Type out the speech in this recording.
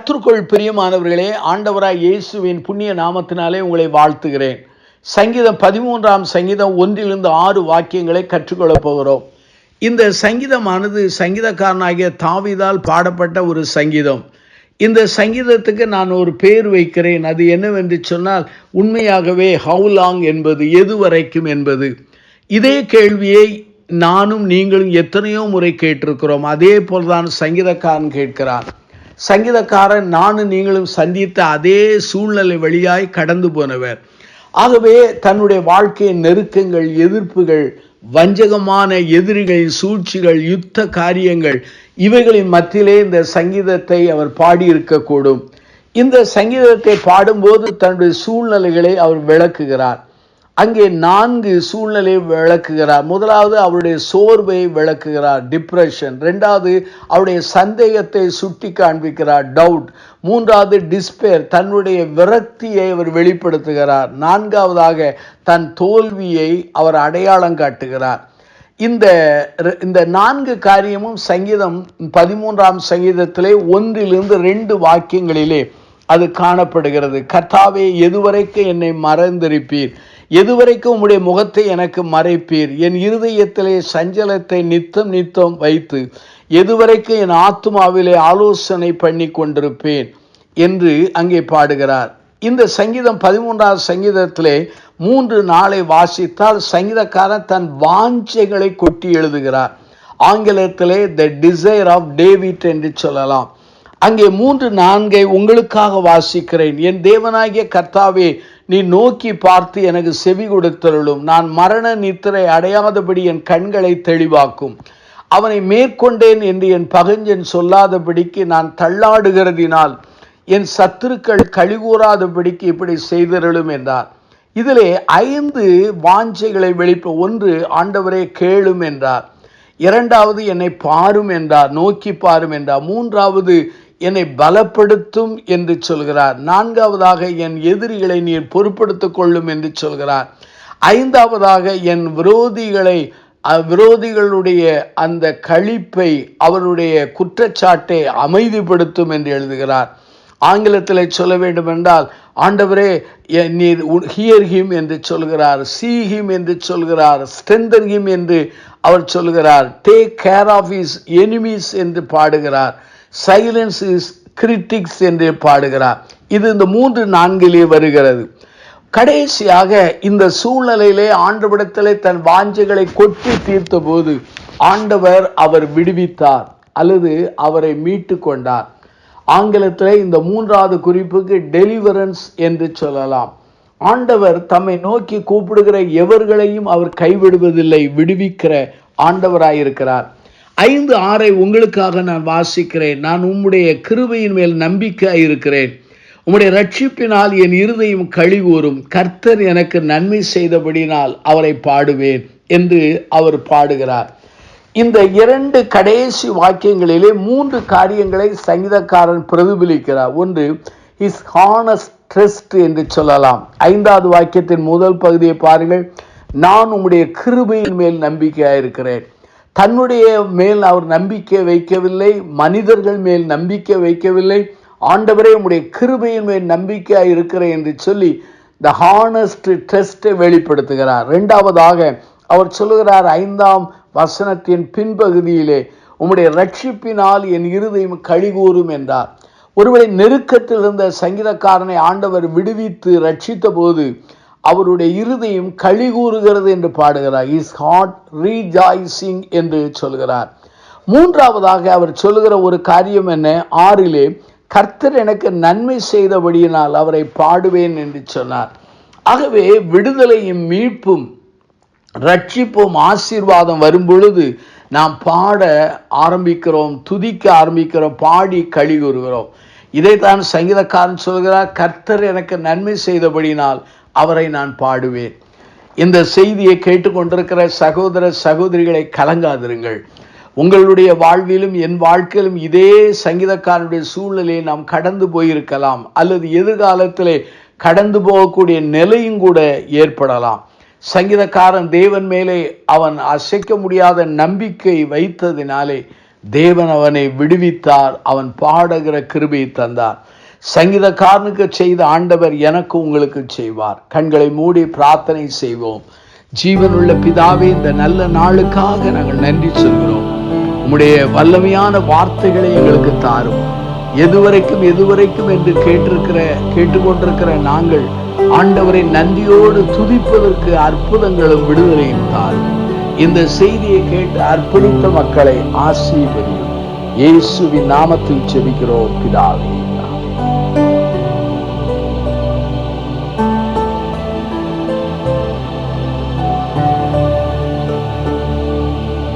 கர்த்தருக்குள் பிரியமானவர்களே, ஆண்டவராய் இயேசுவின் புண்ணிய நாமத்தினாலே உங்களை வாழ்த்துகிறேன். சங்கீதம் 13ஆம் சங்கீதம் 1-6 வாக்கியங்களை கற்றுக்கொள்ளப் போகிறோம். இந்த சங்கீதமானது சங்கீதக்காரனாகிய தாவீதால் பாடப்பட்ட ஒரு சங்கீதம். இந்த சங்கீதத்துக்கு நான் ஒரு பேர் வைக்கிறேன். அது என்னவென்று சொன்னால், உண்மையாகவே ஹவு லாங் என்பது, எதுவரைக்கும் என்பது. இதே கேள்வியை நானும் நீங்களும் எத்தனையோ முறை கேட்டிருக்கிறோம். அதே போல்தான் சங்கீதக்காரன் கேட்கிறார். சங்கீதக்காரன் நானும் நீங்களும் சந்தித்த அதே சூழ்நிலை வழியாய் கடந்து போனவர். ஆகவே தன்னுடைய வாழ்க்கையின் நெருக்கங்கள், எதிர்ப்புகள், வஞ்சகமான எதிரிகளின் சூழ்ச்சிகள், யுத்த காரியங்கள், இவைகளின் மத்தியிலே இந்த சங்கீதத்தை அவர் பாடியிருக்கக்கூடும். இந்த சங்கீதத்தை பாடும்போது தன்னுடைய சூழ்நிலைகளை அவர் விளக்குகிறார். அங்கே 4 சூழ்நிலையை விளக்குகிறார். முதலாவது அவருடைய சோர்வை விளக்குகிறார், டிப்ரெஷன். 2வது அவருடைய சந்தேகத்தை சுட்டி காண்பிக்கிறார், டவுட். 3வது டிஸ்பேர், தன்னுடைய விரக்தியை அவர் வெளிப்படுத்துகிறார். 4வதாக தன் தோல்வியை அவர் அடையாளம் காட்டுகிறார். இந்த 4 காரியமும் சங்கீதம் 13ஆம் சங்கீதத்திலே 1-2 வாக்கியங்களிலே அது காணப்படுகிறது. கர்த்தாவே, எதுவரைக்கும் என்னை மறந்திருப்பீர்? எதுவரைக்கும் உம்முடைய முகத்தை எனக்கு மறைப்பீர்? என் இருதயத்திலே சஞ்சலத்தை நித்தம் வைத்து எதுவரைக்கும் என் ஆத்துமாவிலே ஆலோசனை பண்ணி கொண்டிருப்பேன் என்று அங்கே பாடுகிறார். இந்த சங்கீதம் 13ஆம் சங்கீதத்திலே 3 வாசித்தால் சங்கீதக்காரன் தன் வாஞ்சைகளை கொட்டி எழுதுகிறார். ஆங்கிலத்திலே த டிசைர் ஆஃப் டேவிட் என்று சொல்லலாம். அங்கே 3-4 உங்களுக்காக வாசிக்கிறேன். என் தேவனாகிய கர்த்தாவே, நீ நோக்கி பார்த்து எனக்கு செவி கொடுத்தருளும். நான் மரண நித்திரை அடையாதபடி என் கண்களை தெளிவாக்கும். அவனை மேற்கொண்டேன் என்று என் பகைஞன் சொல்லாதபடிக்கு நான் தள்ளாடுகிறதினால் என் சத்துருக்கள் கழிகூறாதபடிக்கு இப்படி செய்தருளும் என்றார். இதிலே 5 வாஞ்சைகளை வெளிப்ப. 1, ஆண்டவரே கேளும் என்றார். 2வது என்னை பாரும் என்றார், நோக்கி பாரும் என்றார். 3வது என்னை பலப்படுத்தும் என்று சொல்கிறார். 4வதாக என் எதிரிகளை நீர் பொறுப்படுத்திக் கொள்ளும் என்று சொல்கிறார். 5வதாக என் விரோதிகளுடைய அந்த களிப்பை, அவருடைய குற்றச்சாட்டை அமைதிப்படுத்தும் என்று எழுதுகிறார். ஆங்கிலத்தில் சொல்ல வேண்டும் என்றால், ஆண்டவரே நீர் ஹியர் ஹிம் என்று சொல்கிறார், சீ ஹிம் என்று சொல்கிறார், ஸ்ட்ரென்தன் ஹிம் என்று அவர் சொல்கிறார், take care of his enemies என்று பாடுகிறார், சைலன்ஸ் இஸ் கிரிட்டிக்ஸ் என்று பாடுகிறார். இது இந்த 3-4 வருகிறது. கடைசியாக இந்த சூழ்நிலையிலே ஆண்டவரிடத்திலே தன் வாஞ்சைகளை கொட்டி தீர்த்த போது ஆண்டவர் அவர் விடுவித்தார் அல்லது அவரை மீட்டு கொண்டார். ஆங்கிலத்தில் இந்த 3வது குறிப்புக்கு டெலிவரன்ஸ் என்று சொல்லலாம். ஆண்டவர் தம்மை நோக்கி கூப்பிடுகிற எவர்களையும் அவர் கைவிடுவதில்லை, விடுவிக்கிற ஆண்டவராயிருக்கிறார். 5-6 உங்களுக்காக நான் வாசிக்கிறேன். நான் உம்முடைய கிருபையின் மேல் நம்பிக்கையாய் இருக்கிறேன். உம்முடைய ரட்சிப்பினால் என் இருதயம் களிகூரும். கர்த்தர் எனக்கு நன்மை செய்தபடினால் அவரை பாடுவேன் என்று அவர் பாடுகிறார். இந்த 2 கடைசி வாக்கியங்களிலே 3 காரியங்களை சங்கீதக்காரன் பிரதிபலிக்கிறார். 1, ஹிஸ் ஹானஸ்ட் ட்ரஸ்ட் என்று சொல்லலாம். 5வது வாக்கியத்தின் முதல் பகுதியை பாருங்கள். நான் உம்முடைய கிருபையின் மேல் நம்பிக்கையாயிருக்கிறேன். தன்னுடைய மேல் அவர் நம்பிக்கை வைக்கவில்லை, மனிதர்கள் மேல் நம்பிக்கை வைக்கவில்லை. ஆண்டவரே, உம்முடைய கிருபையின் மேல் நம்பிக்கையாய் இருக்கிறேன் என்று சொல்லி த ஹானஸ்ட் ட்ரஸ்டை வெளிப்படுத்துகிறார். 2வதாக அவர் சொல்லுகிறார் 5ஆம் வசனத்தின் பின்பகுதியிலே, உம்முடைய ரட்சிப்பினால் என் இருதயம் களிகூரும் என்றார். ஒருவேளை நெருக்கத்தில் இருந்த சங்கீதக்காரனை ஆண்டவர் விடுவித்து ரட்சித்த போது அவருடைய இருதயம் களிகூறுகிறது என்று பாடுகிறார். இஸ் ஹார்ட் ரீஜாய்சிங் என்று சொல்கிறார். 3வதாக அவர் சொல்லுகிற ஒரு காரியம் என்ன? 6 கர்த்தர் எனக்கு நன்மை செய்தபடியினால் அவரை பாடுவேன் என்று சொன்னார். ஆகவே விடுதலையும் மீட்பும் ரட்சிப்பும் ஆசீர்வாதம் வரும் பொழுது நாம் பாட ஆரம்பிக்கிறோம், துதிக்க ஆரம்பிக்கிறோம், பாடி களி கூறுகிறோம். இதைத்தான் சங்கீதக்காரன் சொல்கிறார், கர்த்தர் எனக்கு நன்மை செய்தபடினால் அவரை நான் பாடுவேன். இந்த செய்தியை கேட்டுக்கொண்டிருக்கிற சகோதர சகோதரிகளை கலங்காதிருங்கள். உங்களுடைய வாழ்விலும் என் வாழ்க்கையிலும் இதே சங்கீதக்காரனுடைய சூழ்நிலையை நாம் கடந்து போயிருக்கலாம், அல்லது எதிர்காலத்திலே கடந்து போகக்கூடிய நிலையும் கூட ஏற்படலாம். சங்கீதக்காரன் தேவன் மேலே அவன் அசைக்க முடியாத நம்பிக்கை வைத்ததினாலே தேவன் அவனை விடுவித்தார். அவன் பாடுகிற கிருபையை தந்தார். சங்கீதக்காரனுக்கு செய்த ஆண்டவர் எனக்கு உங்களுக்கு செய்வார். கண்களை மூடி பிரார்த்தனை செய்வோம். ஜீவனுள்ள பிதாவே, இந்த நல்ல நாளுக்காக நாங்கள் நன்றி சொல்கிறோம். உம்முடைய வல்லமையான வார்த்தைகளை எங்களுக்கு தாரும். எதுவரைக்கும் என்று கேட்டுக்கொண்டிருக்கிற நாங்கள் ஆண்டவரை நன்றியோடு துதிப்பதற்கு அற்புதங்களும் விடுதலையும் தாரும். இந்த செய்தியை கேட்டு அர்ப்பணித்த மக்களை ஆசீர்வதியும். இயேசுவின் நாமத்தில் ஜெபிக்கிறோம் பிதாவே.